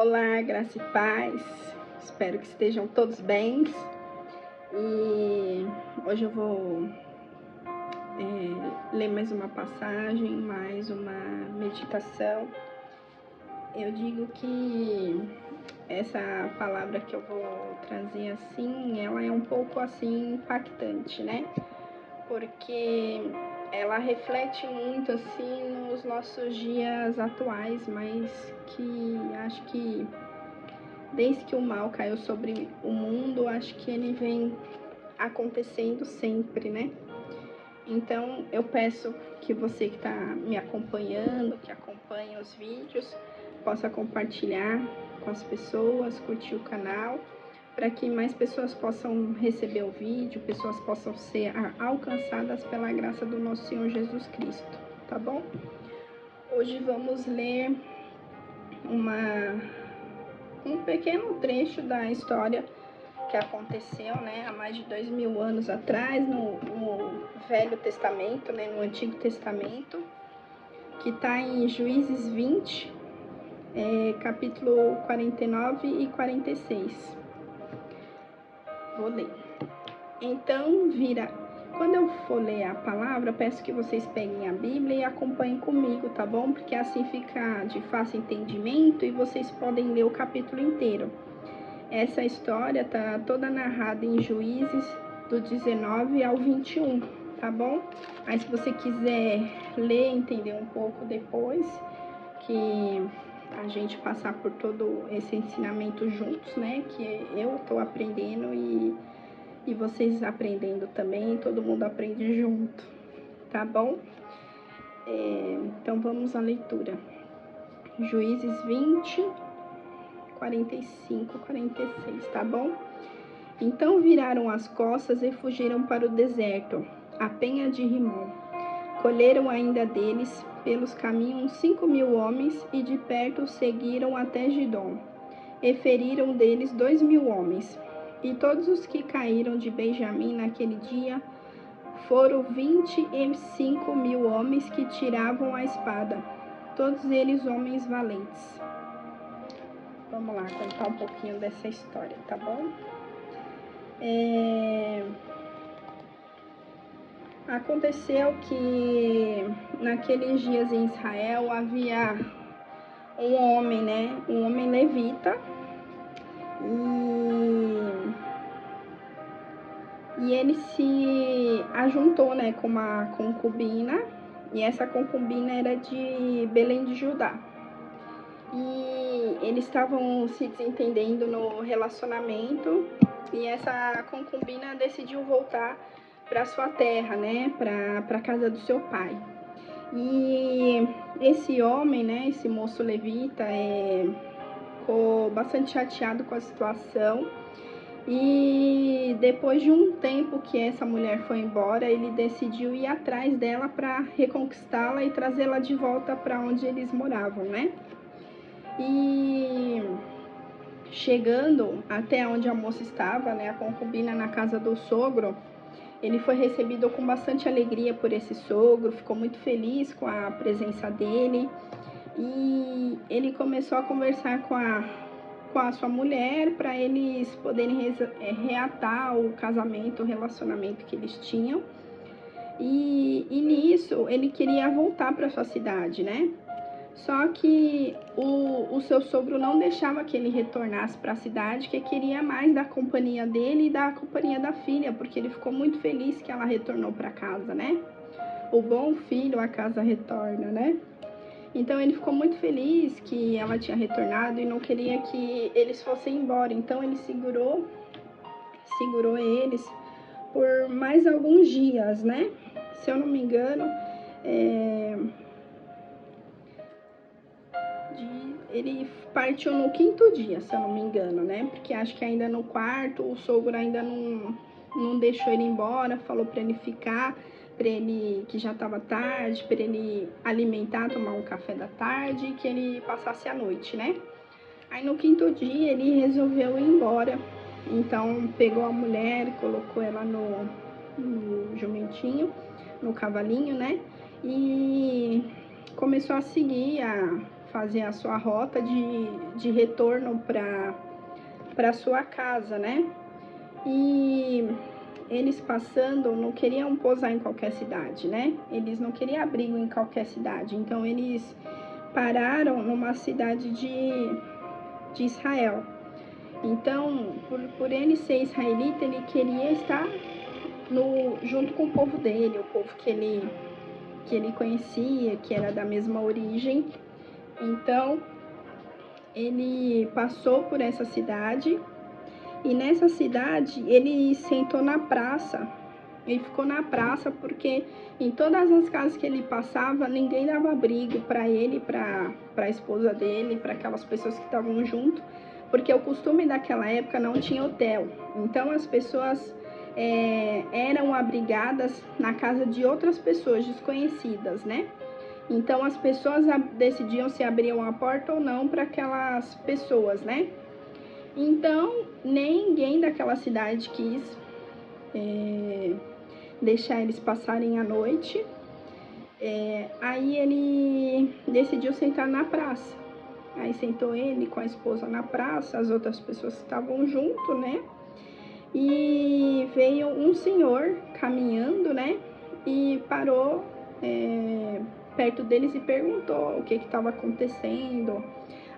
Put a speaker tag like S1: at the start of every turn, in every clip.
S1: Olá, graça e paz. Espero que estejam todos bem. E hoje eu vou ler mais uma passagem, mais uma meditação. Eu digo que essa palavra que eu vou trazer assim, ela é um pouco assim impactante, né? Porque ela reflete muito assim nos nossos dias atuais, mas que acho que desde que o mal caiu sobre o mundo, acho que ele vem acontecendo sempre, né? Então eu peço que você que está me acompanhando, que acompanha os vídeos, possa compartilhar com as pessoas, curtir o canal, para que mais pessoas possam receber o vídeo, pessoas possam ser alcançadas pela graça do nosso Senhor Jesus Cristo, tá bom? Hoje vamos ler um pequeno trecho da história que aconteceu, né, há mais de 2000 anos atrás, no Velho Testamento, né, no Antigo Testamento, que está em Juízes 20, capítulo 49 e 46. Vou ler. Então quando eu for ler a palavra, peço que vocês peguem a Bíblia e acompanhem comigo, tá bom? Porque assim fica de fácil entendimento e vocês podem ler o capítulo inteiro. Essa história tá toda narrada em Juízes do 19 ao 21, tá bom? Mas se você quiser ler, entender um pouco depois, que a gente passar por todo esse ensinamento juntos, né? Que eu tô aprendendo e vocês aprendendo também, todo mundo aprende junto, tá bom? Então vamos à leitura. Juízes 20, 45, 46, tá bom? Então viraram as costas e fugiram para o deserto, a penha de Rimon. Colheram ainda deles, pelos caminhos, 5.000 homens, e de perto seguiram até Gidom. E feriram deles 2.000 homens. E todos os que caíram de Benjamim naquele dia foram 25.000 homens que tiravam a espada, todos eles homens valentes. Vamos lá contar um pouquinho dessa história, tá bom? Aconteceu que naqueles dias em Israel havia um homem, né? Um homem levita. E ele se ajuntou, né, com uma concubina. E essa concubina era de Belém de Judá. E eles estavam se desentendendo no relacionamento. E essa concubina decidiu voltar para sua terra, né, para a casa do seu pai. E esse homem, né, esse moço levita, ficou bastante chateado com a situação. E depois de um tempo que essa mulher foi embora, ele decidiu ir atrás dela para reconquistá-la e trazê-la de volta para onde eles moravam, né? E chegando até onde a moça estava, né, a concubina, na casa do sogro, ele foi recebido com bastante alegria por esse sogro, ficou muito feliz com a presença dele. E ele começou a conversar com a sua mulher para eles poderem reatar o casamento, o relacionamento que eles tinham. E nisso ele queria voltar para sua cidade, né? Só que o seu sogro não deixava que ele retornasse para a cidade, que queria mais da companhia dele e da companhia da filha, porque ele ficou muito feliz que ela retornou para casa, né? O bom filho a casa retorna, né? Então ele ficou muito feliz que ela tinha retornado e não queria que eles fossem embora. Então ele segurou eles por mais alguns dias, né? Se eu não me engano, ele partiu no 5º dia, se eu não me engano, né? Porque acho que ainda no 4º o sogro ainda não deixou ele embora, falou para ele ficar, para ele, que já estava tarde, para ele alimentar, tomar um café da tarde e que ele passasse a noite, né? Aí no 5º dia ele resolveu ir embora. Então pegou a mulher, colocou ela no cavalinho, né? E começou a seguir, a fazer a sua rota de retorno para sua casa, né? E eles passando não queriam pousar em qualquer cidade, né? Eles não queriam abrigo em qualquer cidade, então eles pararam numa cidade de Israel. Então, por ele ser israelita, ele queria estar junto com o povo dele, o povo que ele conhecia, que era da mesma origem. Então, ele passou por essa cidade, e nessa cidade ele sentou na praça. Ele ficou na praça porque em todas as casas que ele passava, ninguém dava abrigo para ele, para a esposa dele, para aquelas pessoas que estavam junto, porque o costume daquela época não tinha hotel. Então as pessoas eram abrigadas na casa de outras pessoas desconhecidas, né? Então as pessoas decidiam se abriam a porta ou não para aquelas pessoas, né? Então ninguém daquela cidade quis deixar eles passarem a noite. Aí ele decidiu sentar na praça. Aí sentou ele com a esposa na praça, as outras pessoas que estavam junto, né? E veio um senhor caminhando, né? E parou perto deles e perguntou o que estava acontecendo.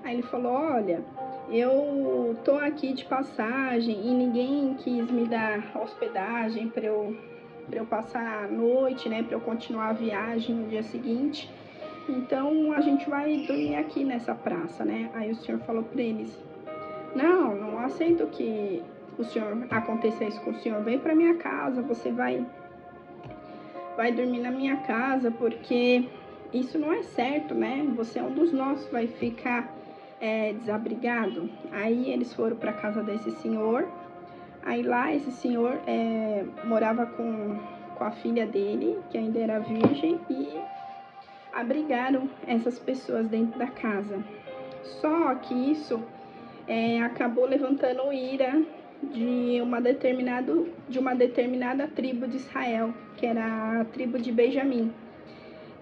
S1: Aí ele falou: olha, eu tô aqui de passagem e ninguém quis me dar hospedagem para eu passar a noite, né? Para eu continuar a viagem no dia seguinte. Então a gente vai dormir aqui nessa praça, né? Aí o senhor falou para eles: não aceito que o senhor aconteça isso com o senhor. Vem para minha casa, você vai dormir na minha casa, porque isso não é certo, né? Você é um dos nossos, vai ficar desabrigado. Aí eles foram para casa desse senhor. Aí lá esse senhor morava com a filha dele, que ainda era virgem, e abrigaram essas pessoas dentro da casa. Só que isso acabou levantando ira de uma determinada tribo de Israel, que era a tribo de Benjamim.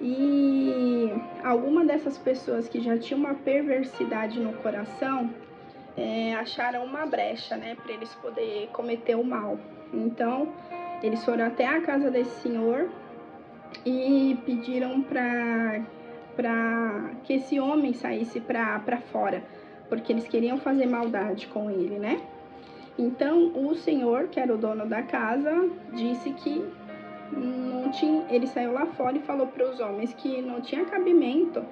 S1: E alguma dessas pessoas que já tinham uma perversidade no coração acharam uma brecha, né, para eles poderem cometer o mal. Então, eles foram até a casa desse senhor e pediram para que esse homem saísse para fora, porque eles queriam fazer maldade com ele, né? Então, o senhor, que era o dono da casa, disse que não tinha, ele saiu lá fora e falou para os homens que não tinha cabimento,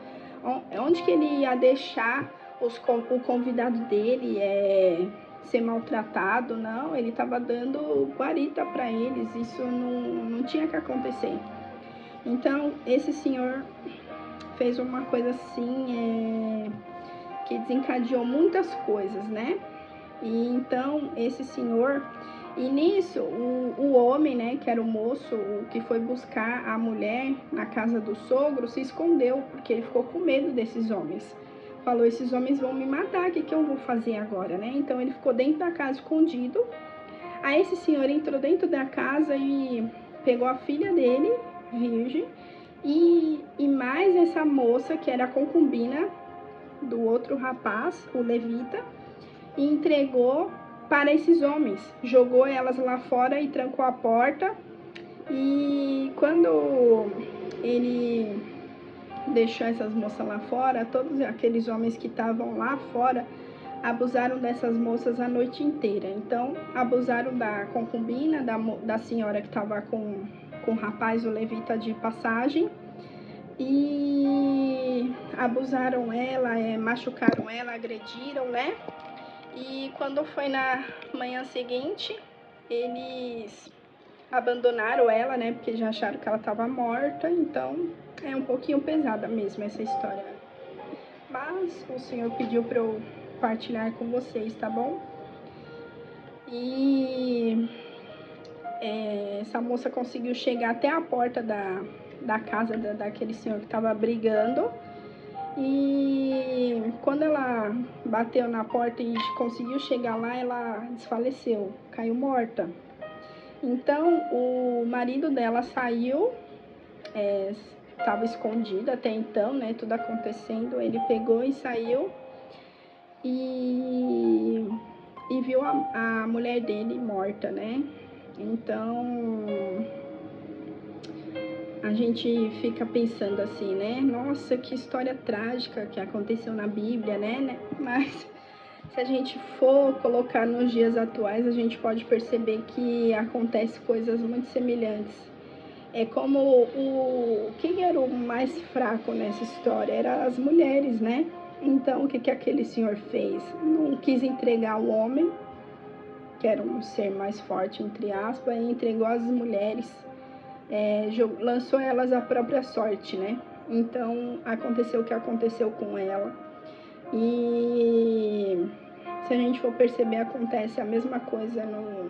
S1: onde que ele ia deixar o convidado dele ser maltratado. Não, ele estava dando guarita para eles, isso não tinha que acontecer. Então, esse senhor fez uma coisa assim, que desencadeou muitas coisas, né? E então, esse senhor, e nisso, o homem, né, que era o moço, o que foi buscar a mulher na casa do sogro, se escondeu, porque ele ficou com medo desses homens. Falou: esses homens vão me matar, o que eu vou fazer agora, né? Então, ele ficou dentro da casa escondido. Aí, esse senhor entrou dentro da casa e pegou a filha dele, virgem, e mais essa moça, que era a concubina do outro rapaz, o levita, e entregou para esses homens. Jogou elas lá fora e trancou a porta. E quando ele deixou essas moças lá fora, todos aqueles homens que estavam lá fora abusaram dessas moças a noite inteira. Então, abusaram da concubina, da senhora que estava com o rapaz, o levita, de passagem, e abusaram ela, machucaram ela, agrediram, né? E quando foi na manhã seguinte, eles abandonaram ela, né? Porque já acharam que ela estava morta. Então, é um pouquinho pesada mesmo essa história. Mas o Senhor pediu para eu partilhar com vocês, tá bom? E essa moça conseguiu chegar até a porta da casa daquele senhor que estava brigando. E quando ela bateu na porta e conseguiu chegar lá, ela desfaleceu, caiu morta. Então, o marido dela saiu estava escondido até então, né? Tudo acontecendo, ele pegou e saiu e viu a mulher dele morta, né? Então a gente fica pensando assim, né? Nossa, que história trágica que aconteceu na Bíblia, né? Mas se a gente for colocar nos dias atuais, a gente pode perceber que acontece coisas muito semelhantes. É como quem era o mais fraco nessa história? Eram as mulheres, né? Então, o que aquele senhor fez? Não quis entregar o homem, que era um ser mais forte, entre aspas, e entregou as mulheres, lançou elas à própria sorte, né? Então, aconteceu o que aconteceu com ela. E se a gente for perceber, acontece a mesma coisa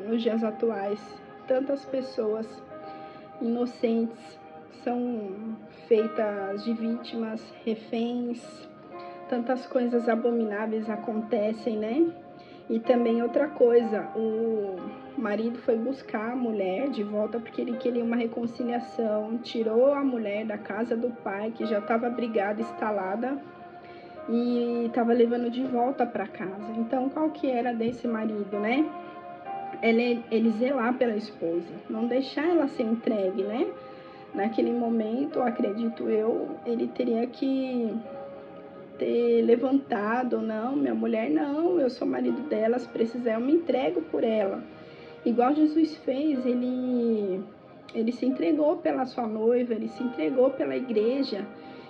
S1: nos dias atuais. Tantas pessoas inocentes são feitas de vítimas, reféns, tantas coisas abomináveis acontecem, né? E também outra coisa, o marido foi buscar a mulher de volta porque ele queria uma reconciliação, tirou a mulher da casa do pai, que já estava brigada, instalada, e estava levando de volta para casa. Então, qual que era desse marido, né? Ele zelar pela esposa, não deixar ela ser entregue, né? Naquele momento, acredito eu, ele teria que ter levantado, não, minha mulher não, eu sou marido dela, se precisar eu me entrego por ela. Igual Jesus fez, ele se entregou pela sua noiva, ele se entregou pela igreja.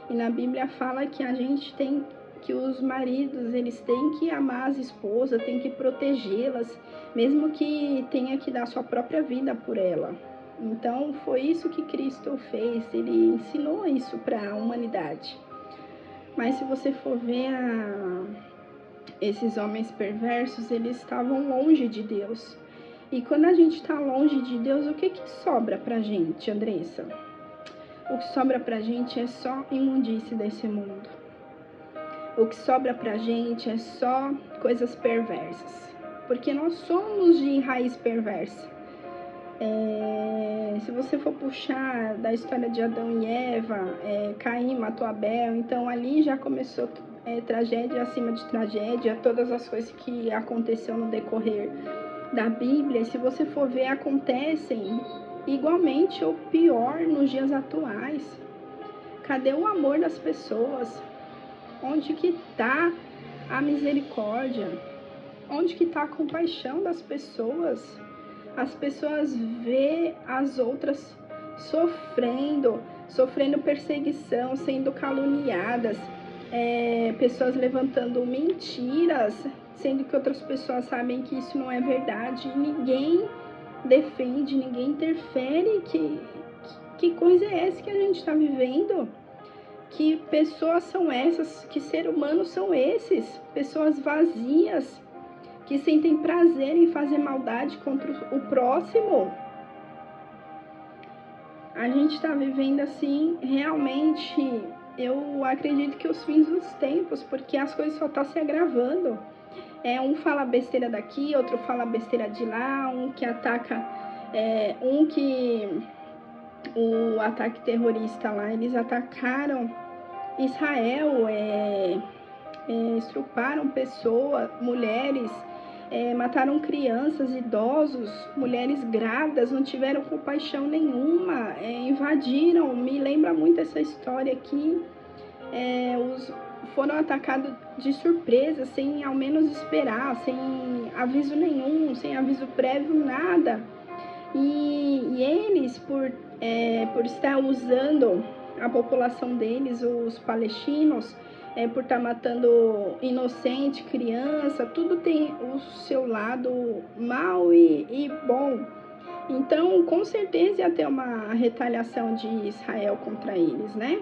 S1: E na Bíblia fala que a gente tem que os maridos, eles têm que amar as esposas, têm que protegê-las, mesmo que tenha que dar sua própria vida por ela. Então, foi isso que Cristo fez, ele ensinou isso para a humanidade. Mas se você for ver esses homens perversos, eles estavam longe de Deus. E quando a gente está longe de Deus, o que sobra pra gente, Andressa? O que sobra pra gente é só imundície desse mundo. O que sobra pra gente é só coisas perversas. Porque nós somos de raiz perversa. Se você for puxar da história de Adão e Eva, Caim matou Abel, então ali já começou tragédia acima de tragédia, todas as coisas que aconteceu no decorrer da Bíblia, se você for ver, acontecem igualmente ou pior nos dias atuais. Cadê o amor das pessoas? Onde que está a misericórdia? Onde que está a compaixão das pessoas? As pessoas vê as outras sofrendo perseguição, sendo caluniadas, pessoas levantando mentiras, sendo que outras pessoas sabem que isso não é verdade. Ninguém defende, ninguém interfere. Que coisa é essa que a gente está vivendo? Que pessoas são essas? Que seres humanos são esses? Pessoas vazias, que sentem prazer em fazer maldade contra o próximo. A gente está vivendo assim, realmente, eu acredito que os fins dos tempos, porque as coisas só estão se agravando. Um fala besteira daqui, outro fala besteira de lá, um que ataca, o ataque terrorista lá, eles atacaram Israel, estruparam pessoas, mulheres, mataram crianças, idosos, mulheres grávidas, não tiveram compaixão nenhuma, invadiram. Me lembra muito essa história aqui, foram atacados de surpresa, sem ao menos esperar, sem aviso nenhum, sem aviso prévio, nada. E eles, por estar usando a população deles, os palestinos, por estar matando inocente, criança, tudo tem o seu lado mal e bom. Então, com certeza ia ter uma retaliação de Israel contra eles, né?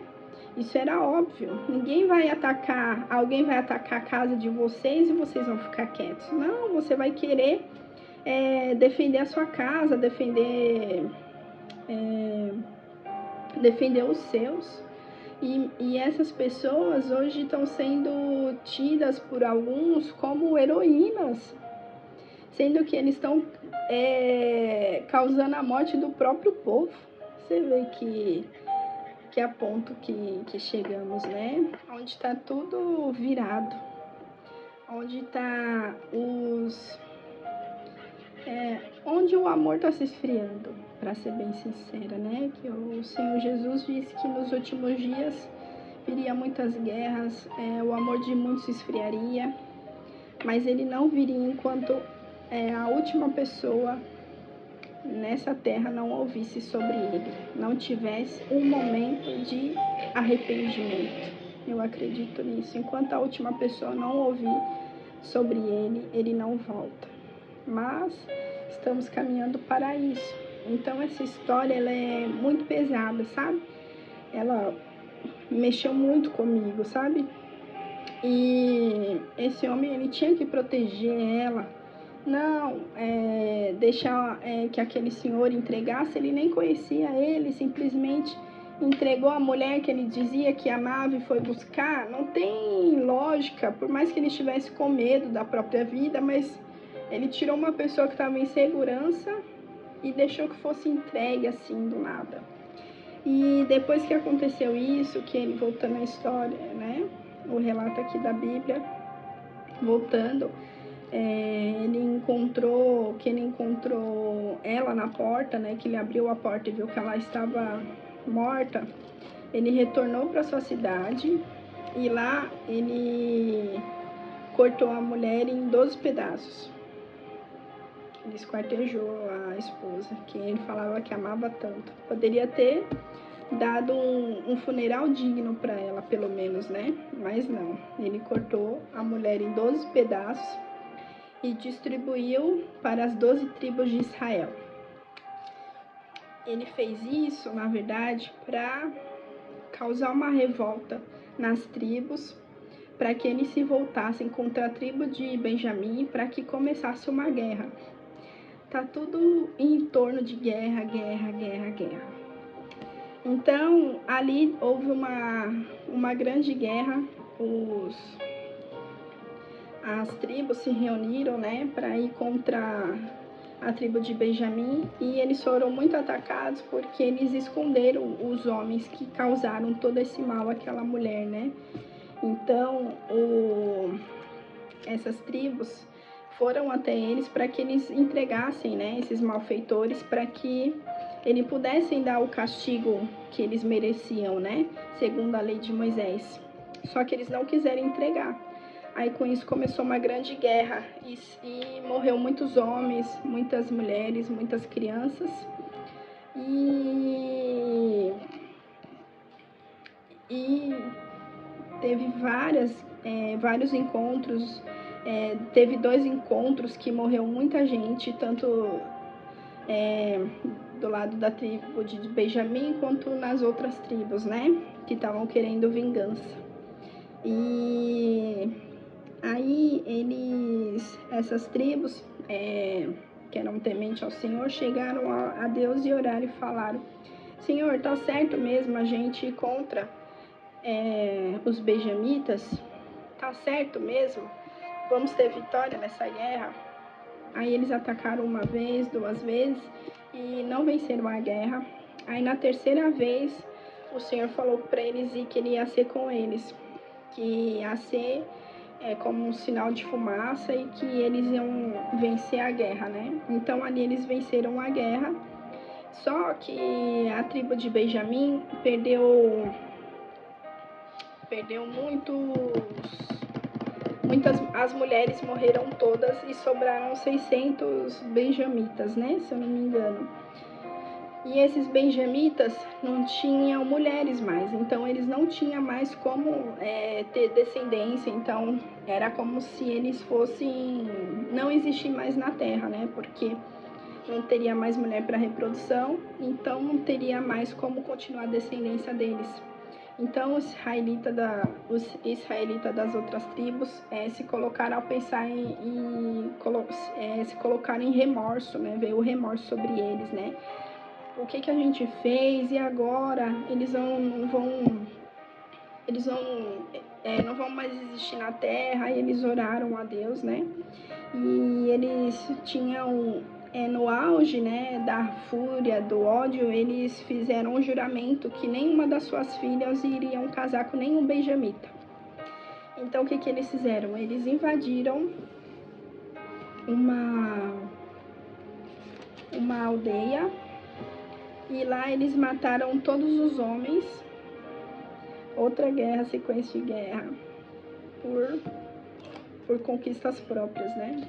S1: Isso era óbvio. Alguém vai atacar a casa de vocês e vocês vão ficar quietos. Não, você vai querer defender a sua casa, defender os seus. E essas pessoas hoje estão sendo tidas por alguns como heroínas, sendo que eles estão causando a morte do próprio povo. Você vê que que a ponto que chegamos, né? Onde está tudo virado, onde está onde o amor está se esfriando, para ser bem sincera, né? Que o Senhor Jesus disse que nos últimos dias viria muitas guerras, o amor de muitos se esfriaria, mas ele não viria enquanto a última pessoa nessa terra não ouvisse sobre ele, não tivesse um momento de arrependimento. Eu acredito nisso. Enquanto a última pessoa não ouvir sobre ele, ele não volta. Mas estamos caminhando para isso. Então essa história ela é muito pesada, sabe? Ela mexeu muito comigo, sabe? E esse homem ele tinha que proteger ela. Não, deixar que aquele senhor entregasse, ele nem conhecia ele, simplesmente entregou a mulher que ele dizia que amava e foi buscar. Não tem lógica, por mais que ele estivesse com medo da própria vida, mas ele tirou uma pessoa que estava em segurança e deixou que fosse entregue assim do nada. E depois que aconteceu isso, que ele, voltando à história, né, o relato aqui da Bíblia, voltando, ele encontrou ela na porta, né, que ele abriu a porta e viu que ela estava morta. Ele retornou para sua cidade e lá ele cortou a mulher em 12 pedaços. Ele esquartejou a esposa, que ele falava que amava tanto. Poderia ter dado um funeral digno para ela, pelo menos, né? Mas não. Ele cortou a mulher em 12 pedaços e distribuiu para as 12 tribos de Israel. Ele fez isso, na verdade, para causar uma revolta nas tribos, para que eles se voltassem contra a tribo de Benjamim, para que começasse uma guerra. Tá tudo em torno de guerra, guerra, guerra, guerra. Então, ali houve uma grande guerra, as tribos se reuniram, né, para ir contra a tribo de Benjamim, e eles foram muito atacados porque eles esconderam os homens que causaram todo esse mal àquela mulher, né? Então, essas tribos foram até eles para que eles entregassem, né, esses malfeitores, para que eles pudessem dar o castigo que eles mereciam, né, segundo a lei de Moisés. Só que eles não quiseram entregar. Aí com isso começou uma grande guerra e morreu muitos homens, muitas mulheres, muitas crianças. E teve vários encontros. Teve 2 encontros que morreu muita gente, tanto do lado da tribo de Benjamim quanto nas outras tribos, né? Que estavam querendo vingança. E aí essas tribos que eram tementes ao Senhor, chegaram a Deus e oraram e falaram: Senhor, tá certo mesmo a gente ir contra os benjamitas? Tá certo mesmo? Vamos ter vitória nessa guerra? Aí eles atacaram uma vez, 2 vezes e não venceram a guerra. Aí na terceira vez o Senhor falou para eles que ele ia ser com eles, que ia ser como um sinal de fumaça e que eles iam vencer a guerra, né? Então ali eles venceram a guerra, só que a tribo de Benjamim perdeu as mulheres morreram todas e sobraram 600 benjamitas, né? Se eu não me engano. E esses benjamitas não tinham mulheres mais, então eles não tinham mais como ter descendência, então era como se eles fossem não existir mais na terra, né? Porque não teria mais mulher para reprodução, então não teria mais como continuar a descendência deles. Então os israelitas das outras tribos se colocaram a pensar se colocaram em remorso, né? Veio o remorso sobre eles, né? O que a gente fez e agora eles não vão mais existir na terra. E eles oraram a Deus, né? E eles tinham no auge, né, da fúria, do ódio, eles fizeram um juramento que nenhuma das suas filhas iriam casar com nenhum benjamita. Então, o que que eles fizeram? Eles invadiram uma aldeia e lá eles mataram todos os homens. Outra guerra, sequência de guerra por conquistas próprias, né?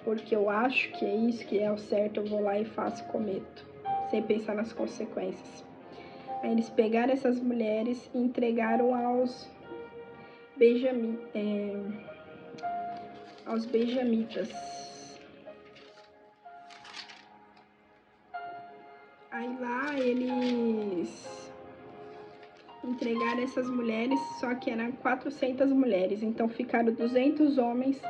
S1: Porque eu acho que é isso que é o certo, eu vou lá e faço, cometo, sem pensar nas consequências. Aí eles pegaram essas mulheres e entregaram aos benjamitas. Aí lá eles entregaram essas mulheres, só que eram 400 mulheres, então ficaram 200 homens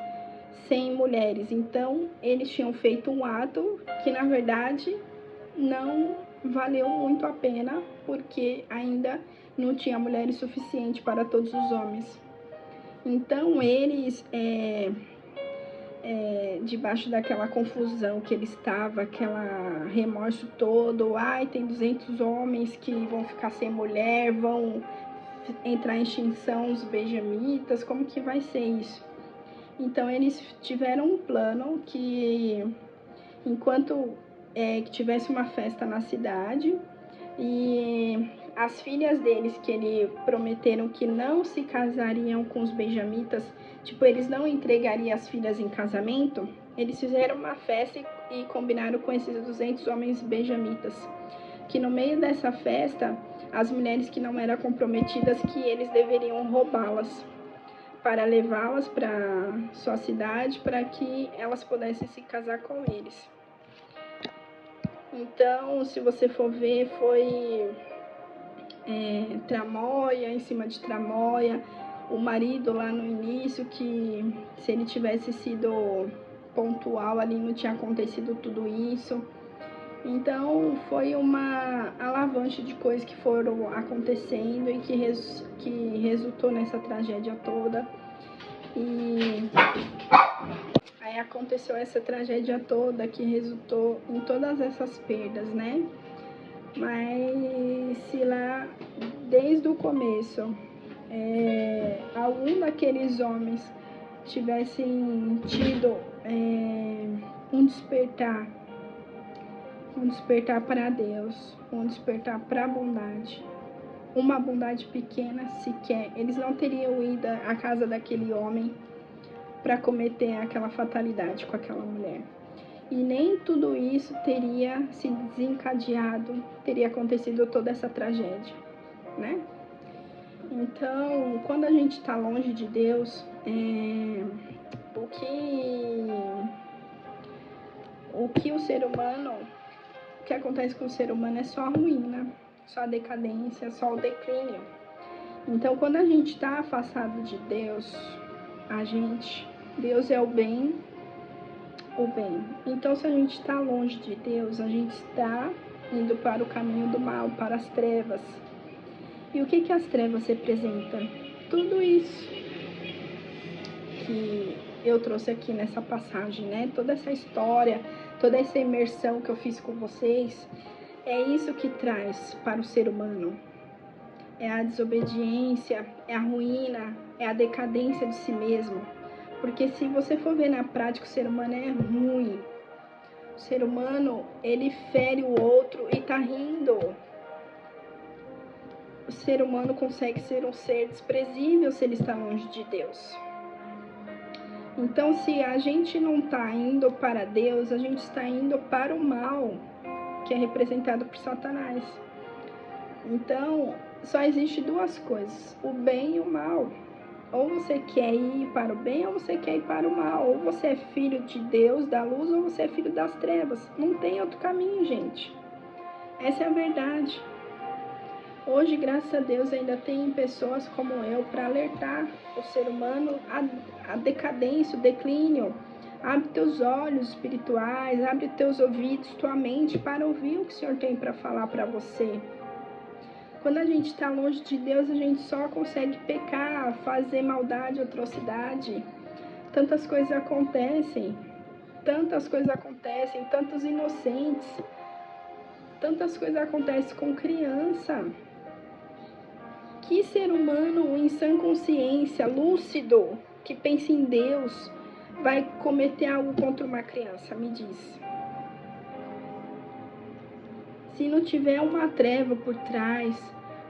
S1: sem mulheres. Então eles tinham feito um ato que na verdade não valeu muito a pena, porque ainda não tinha mulheres suficiente para todos os homens. Então eles, debaixo daquela confusão que ele estava, aquela remorso todo, ai, tem 200 homens que vão ficar sem mulher, vão entrar em extinção os benjamitas, como que vai ser isso? Então eles tiveram um plano que, enquanto que tivesse uma festa na cidade, e as filhas deles, que eles prometeram que não se casariam com os benjamitas, tipo, eles não entregariam as filhas em casamento, eles fizeram uma festa e combinaram com esses 200 homens benjamitas, que no meio dessa festa, as mulheres que não eram comprometidas, que eles deveriam roubá-las para levá-las para sua cidade, para que elas pudessem se casar com eles. Então, se você for ver, foi tramóia em cima de tramóia. O marido lá no início, que se ele tivesse sido pontual ali, não tinha acontecido tudo isso. Então, foi uma alavanche de coisas que foram acontecendo e que resultou nessa tragédia toda. E aí aconteceu essa tragédia toda que resultou em todas essas perdas, né? Mas se lá, desde o começo, algum daqueles homens tivessem tido um despertar para Deus, um despertar para a bondade, uma bondade pequena sequer, eles não teriam ido à casa daquele homem para cometer aquela fatalidade com aquela mulher. E nem tudo isso teria se desencadeado, teria acontecido toda essa tragédia, né? Então, quando a gente está longe de Deus, o que acontece com o ser humano é só a ruína, só a decadência, só o declínio. Então, quando a gente está afastado de Deus, Deus é o bem. Então, se a gente está longe de Deus, a gente está indo para o caminho do mal, para as trevas. E o que as trevas representam? Tudo isso que eu trouxe aqui nessa passagem, né? Toda essa história, toda essa imersão que eu fiz com vocês, é isso que traz para o ser humano. É a desobediência, é a ruína, é a decadência de si mesmo. Porque se você for ver na prática, o ser humano é ruim. O ser humano, ele fere o outro e tá rindo. O ser humano consegue ser um ser desprezível se ele está longe de Deus. Então, se a gente não está indo para Deus, a gente está indo para o mal, que é representado por Satanás. Então, só existe duas coisas, o bem e o mal. Ou você quer ir para o bem, ou você quer ir para o mal. Ou você é filho de Deus, da luz, ou você é filho das trevas. Não tem outro caminho, gente. Essa é a verdade. Hoje, graças a Deus, ainda tem pessoas como eu para alertar o ser humano a decadência, o declínio. Abre teus olhos espirituais, abre teus ouvidos, tua mente para ouvir o que o Senhor tem para falar para você. Quando a gente está longe de Deus, a gente só consegue pecar, fazer maldade, atrocidade. Tantas coisas acontecem. tantas coisas acontecem, tantos inocentes, tantas coisas acontecem com criança. Que ser humano em sã consciência, lúcido, que pensa em Deus, vai cometer algo contra uma criança? Me diz. Se não tiver uma treva por trás,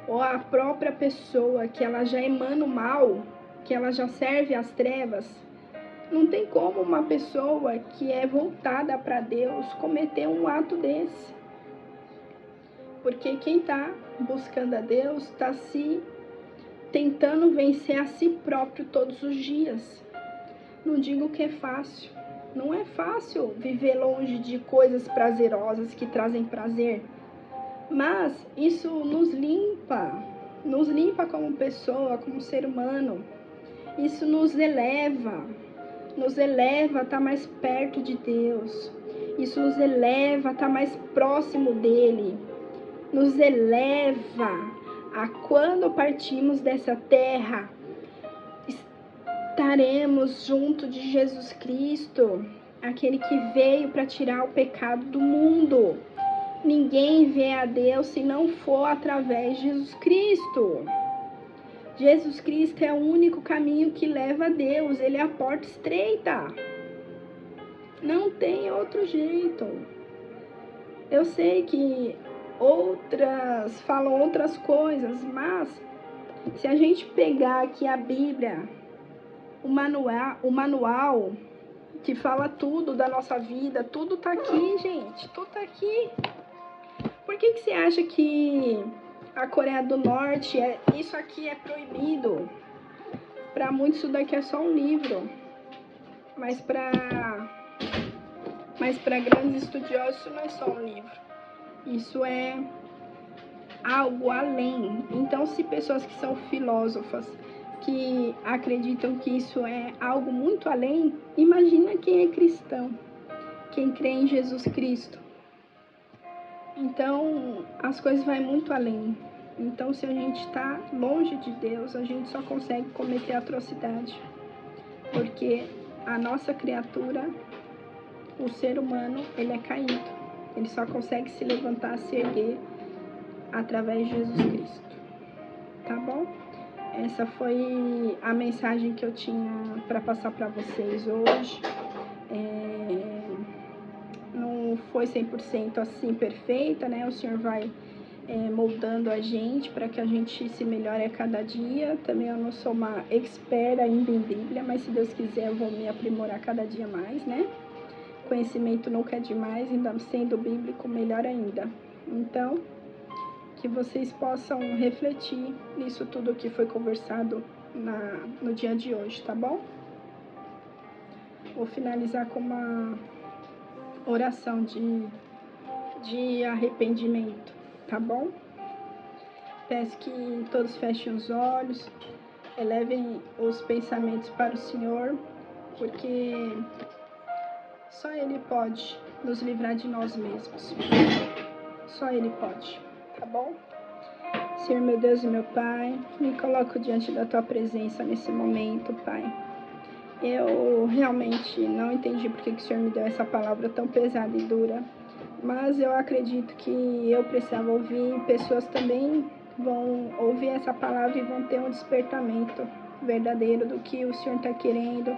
S1: ou a própria pessoa que ela já emana o mal, que ela já serve às trevas, não tem como uma pessoa que é voltada para Deus cometer um ato desse. Porque quem está buscando a Deus está se tentando vencer a si próprio todos os dias. Não digo que é fácil. Não é fácil viver longe de coisas prazerosas que trazem prazer. Mas isso nos limpa como pessoa, como ser humano. Isso nos eleva a estar mais perto de Deus. Isso nos eleva a estar mais próximo dele. Nos eleva a, quando partimos dessa terra, estaremos junto de Jesus Cristo, aquele que veio para tirar o pecado do mundo. Ninguém vê a Deus se não for através de Jesus Cristo. Jesus Cristo é o único caminho que leva a Deus. Ele é a porta estreita. Não tem outro jeito. Eu sei que outras falam outras coisas, mas se a gente pegar aqui a Bíblia, o manual que fala tudo da nossa vida, tudo tá aqui, gente, tudo tá aqui. Por que você acha que a Coreia do Norte, isso aqui é proibido? Para muitos isso daqui é só um livro, mas para grandes estudiosos isso não é só um livro. Isso é algo além. Então, se pessoas que são filósofas, que acreditam que isso é algo muito além, imagina quem é cristão, quem crê em Jesus Cristo. Então, as coisas vão muito além. Então, se a gente está longe de Deus, a gente só consegue cometer atrocidade. Porque a nossa criatura, o ser humano, ele é caído. Ele só consegue se levantar, se erguer através de Jesus Cristo. Tá bom? Essa foi a mensagem que eu tinha para passar para vocês hoje. Não foi 100% assim perfeita, né? O Senhor vai moldando a gente para que a gente se melhore a cada dia. Também eu não sou uma expert ainda em Bíblia, mas se Deus quiser eu vou me aprimorar cada dia mais, né? Conhecimento nunca é demais, ainda sendo bíblico, melhor ainda. Então, que vocês possam refletir nisso tudo que foi conversado no dia de hoje, tá bom? Vou finalizar com uma oração de arrependimento, tá bom? Peço que todos fechem os olhos, elevem os pensamentos para o Senhor, porque só Ele pode nos livrar de nós mesmos. Só Ele pode, tá bom? Senhor, meu Deus e meu Pai, me coloco diante da Tua presença nesse momento, Pai. Eu realmente não entendi porque que o Senhor me deu essa palavra tão pesada e dura, mas eu acredito que eu precisava ouvir, pessoas também vão ouvir essa palavra e vão ter um despertamento verdadeiro do que o Senhor está querendo,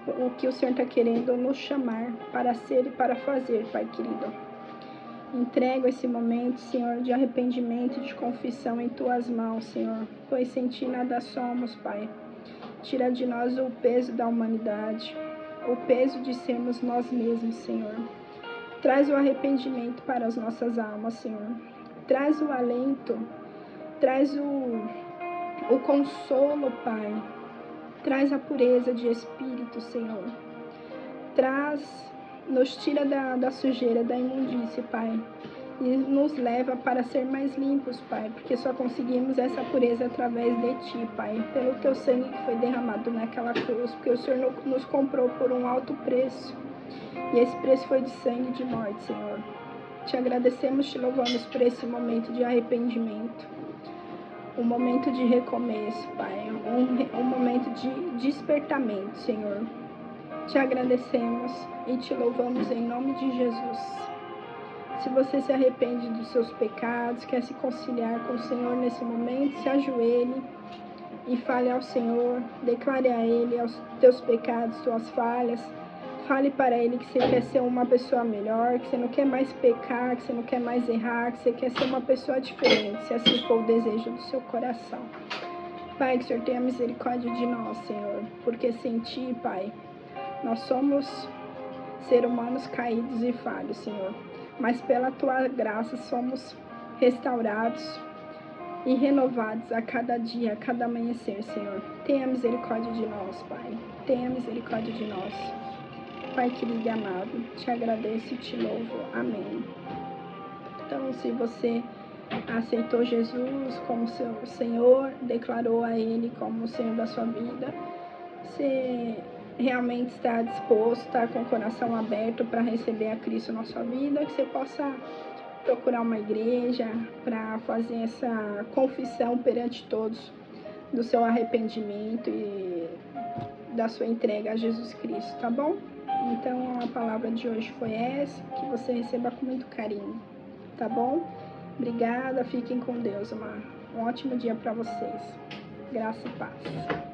S1: o que o Senhor está querendo nos chamar para ser e para fazer, Pai querido. Entrego esse momento, Senhor, de arrependimento e de confissão em Tuas mãos, Senhor, pois sem Ti nada somos, Pai. Tira de nós o peso da humanidade, o peso de sermos nós mesmos, Senhor. Traz o arrependimento para as nossas almas, Senhor. Traz o alento, traz o consolo, Pai. Traz a pureza de espírito, Senhor. Nos tira da sujeira, da imundície, Pai. E nos leva para ser mais limpos, Pai, porque só conseguimos essa pureza através de Ti, Pai, pelo Teu sangue que foi derramado naquela cruz, porque o Senhor nos comprou por um alto preço, e esse preço foi de sangue e de morte, Senhor. Te agradecemos, Te louvamos por esse momento de arrependimento, um momento de recomeço, Pai, um momento de despertamento, Senhor. Te agradecemos e te louvamos em nome de Jesus. Se você se arrepende dos seus pecados, quer se conciliar com o Senhor nesse momento, se ajoelhe e fale ao Senhor, declare a Ele os teus pecados, tuas falhas. Fale para Ele que você quer ser uma pessoa melhor, que você não quer mais pecar, que você não quer mais errar, que você quer ser uma pessoa diferente, se assim for o desejo do seu coração. Pai, que o Senhor tenha misericórdia de nós, Senhor, porque sem Ti, Pai, nós somos seres humanos caídos e falhos, Senhor, mas pela Tua graça somos restaurados e renovados a cada dia, a cada amanhecer, Senhor. Tenha misericórdia de nós, Pai. Tenha misericórdia de nós. Pai querido e amado, te agradeço e te louvo. Amém. Então, se você aceitou Jesus como seu Senhor, declarou a Ele como o Senhor da sua vida, você realmente está disposto, está com o coração aberto para receber a Cristo na sua vida, que você possa procurar uma igreja para fazer essa confissão perante todos do seu arrependimento e da sua entrega a Jesus Cristo, tá bom? Então a palavra de hoje foi essa, que você receba com muito carinho, tá bom? Obrigada, fiquem com Deus, um ótimo dia para vocês. Graça e paz.